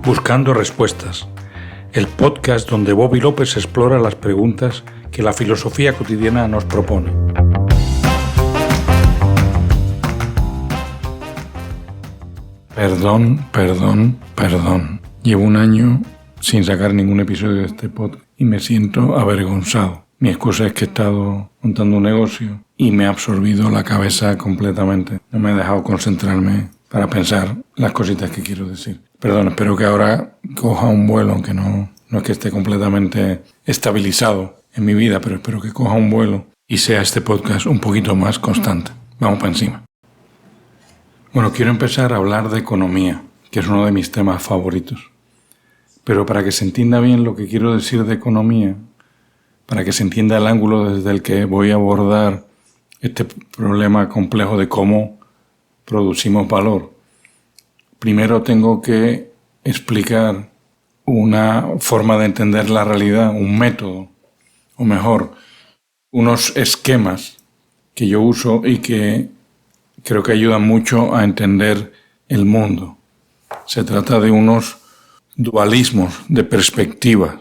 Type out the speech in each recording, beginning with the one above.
Buscando Respuestas, el podcast donde Bobby López explora las preguntas que la filosofía cotidiana nos propone. Perdón. Llevo un año sin sacar ningún episodio de este podcast y me siento avergonzado. Mi excusa es que he estado montando un negocio y me ha absorbido la cabeza completamente. No me he dejado concentrarme para pensar las cositas que quiero decir. Perdón, espero que ahora coja un vuelo, aunque no es que esté completamente estabilizado en mi vida, pero espero que coja un vuelo y sea este podcast un poquito más constante. Vamos para encima. Bueno, quiero empezar a hablar de economía, que es uno de mis temas favoritos. Pero para que se entienda bien lo que quiero decir de economía, para que se entienda el ángulo desde el que voy a abordar este problema complejo de cómo producimos valor, primero tengo que explicar una forma de entender la realidad, un método, o mejor, unos esquemas que yo uso y que creo que ayudan mucho a entender el mundo. Se trata de unos dualismos de perspectiva,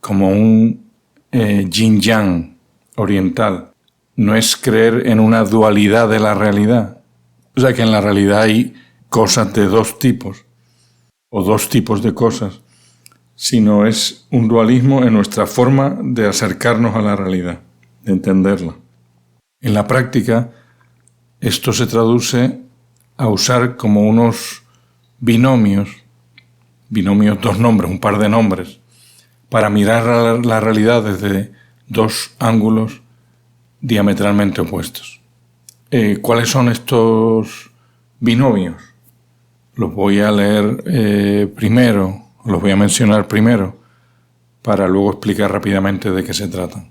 como un yin-yang oriental. No es creer en una dualidad de la realidad. O sea que en la realidad hay cosas de dos tipos, o dos tipos de cosas, sino es un dualismo en nuestra forma de acercarnos a la realidad, de entenderla. En la práctica, esto se traduce a usar como unos binomios, dos nombres, un par de nombres, para mirar la realidad desde dos ángulos diametralmente opuestos. ¿Cuáles son estos binomios? Los voy a leer primero, los voy a mencionar primero, para luego explicar rápidamente de qué se tratan.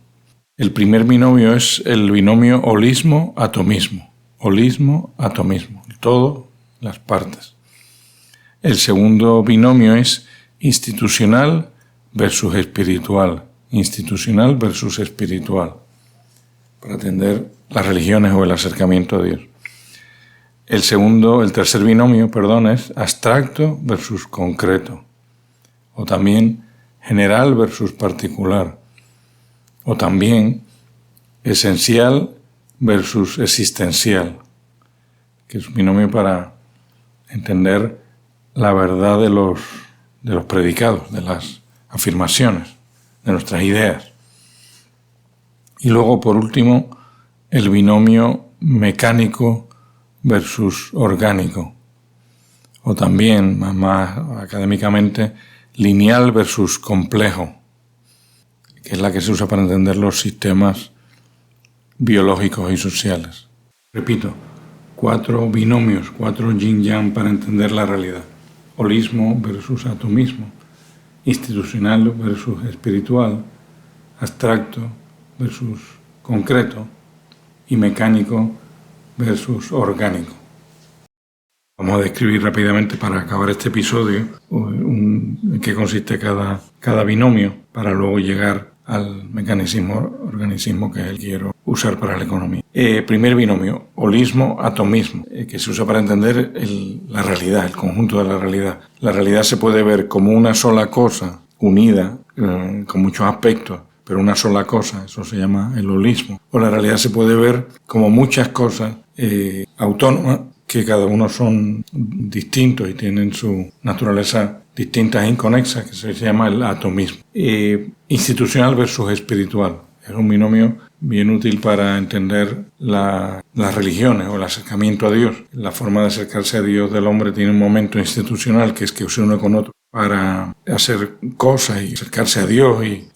El primer binomio es el binomio holismo-atomismo. Holismo-atomismo, todo, las partes. El segundo binomio es institucional versus espiritual. Institucional versus espiritual. Para entender las religiones o el acercamiento a Dios. El tercer binomio, es abstracto versus concreto. O también general versus particular. O también esencial versus existencial. Que es un binomio para entender la verdad de los predicados, de las afirmaciones, de nuestras ideas. Y luego, por último, el binomio mecánico versus orgánico. O también, más académicamente, lineal versus complejo, que es la que se usa para entender los sistemas biológicos y sociales. Repito, 4 binomios, 4 yin-yang para entender la realidad. Holismo versus atomismo, institucional versus espiritual, abstracto versus concreto y mecánico versus orgánico. Vamos a describir rápidamente para acabar este episodio en qué consiste cada binomio para luego llegar al organismo que quiero usar para la economía. Primer binomio, holismo-atomismo, que se usa para entender la realidad, el conjunto de la realidad. La realidad se puede ver como una sola cosa, unida, con muchos aspectos, pero una sola cosa, eso se llama el holismo. O la realidad se puede ver como muchas cosas autónomas, que cada uno son distintos y tienen su naturaleza distinta e inconexa, que se llama el atomismo. Institucional versus espiritual. Es un binomio bien útil para entender las religiones o el acercamiento a Dios. La forma de acercarse a Dios del hombre tiene un momento institucional, que es que se une con otro para hacer cosas y acercarse a Dios y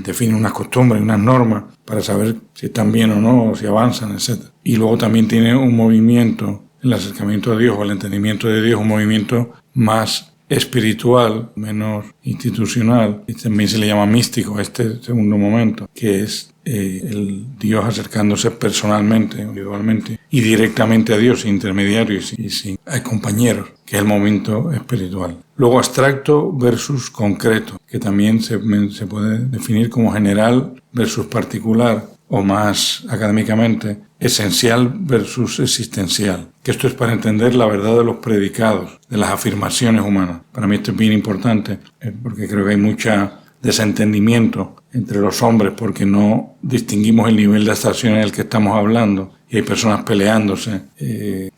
define unas costumbres, unas normas para saber si están bien o no, o si avanzan, etc. Y luego también tiene un movimiento, el acercamiento a Dios o el entendimiento de Dios, un movimiento más espiritual, menos institucional, y también se le llama místico a este segundo momento, que es el Dios acercándose personalmente, individualmente y directamente a Dios, sin intermediarios y sin compañeros, que es el momento espiritual. Luego abstracto versus concreto, que también se puede definir como general versus particular o más académicamente, esencial versus existencial. Que esto es para entender la verdad de los predicados, de las afirmaciones humanas. Para mí esto es bien importante, porque creo que hay mucho desentendimiento entre los hombres porque no distinguimos el nivel de abstracción en el que estamos hablando. Y hay personas peleándose,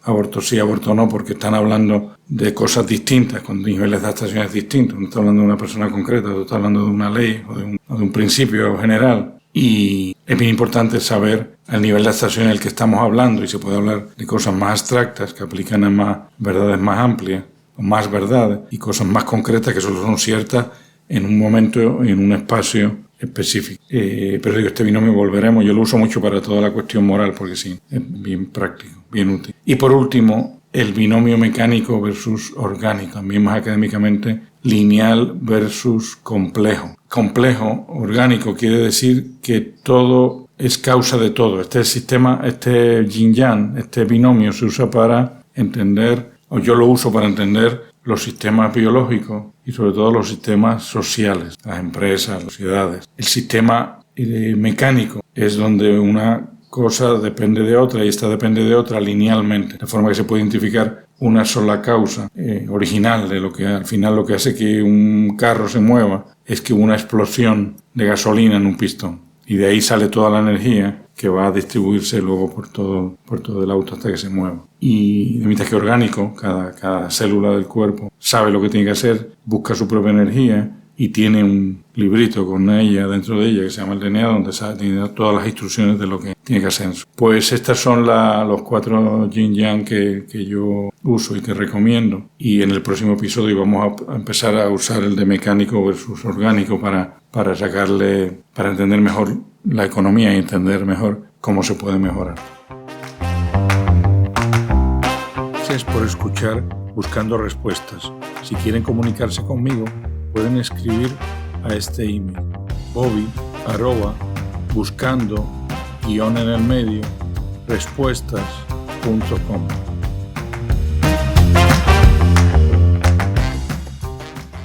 aborto sí, aborto no, porque están hablando de cosas distintas, con niveles de abstracciones distintos. No está hablando de una persona concreta, no está hablando de una ley o de un principio general. Y es bien importante saber el nivel de abstracción en el que estamos hablando, y se puede hablar de cosas más abstractas que aplican a más verdades más amplias, o más verdades, y cosas más concretas que solo son ciertas en un momento, en un espacio específico. Pero digo, este binomio volveremos, yo lo uso mucho para toda la cuestión moral, porque sí, es bien práctico, bien útil. Y por último, el binomio mecánico versus orgánico, también más académicamente, lineal versus complejo. Complejo, orgánico, quiere decir que todo es causa de todo. Este sistema, este yin-yang, este binomio se usa para entender, o yo lo uso para entender los sistemas biológicos y sobre todo los sistemas sociales, las empresas, las sociedades. El sistema mecánico es donde una cosa depende de otra y esta depende de otra linealmente, de forma que se puede identificar una sola causa original de lo que al final lo que hace que un carro se mueva es que hubo una explosión de gasolina en un pistón y de ahí sale toda la energía que va a distribuirse luego por todo el auto hasta que se mueva. Y mientras que orgánico, cada célula del cuerpo sabe lo que tiene que hacer, busca su propia energía y tiene un librito con ella, dentro de ella, que se llama el DNA, donde tiene todas las instrucciones de lo que tiene que hacer. Pues estas son los 4 yin-yang que yo uso y que recomiendo. Y en el próximo episodio vamos a empezar a usar el de mecánico versus orgánico para entender mejor la economía y entender mejor cómo se puede mejorar. Gracias por escuchar Buscando Respuestas. Si quieren comunicarse conmigo, pueden escribir a este email bobby@buscando_respuestas.com.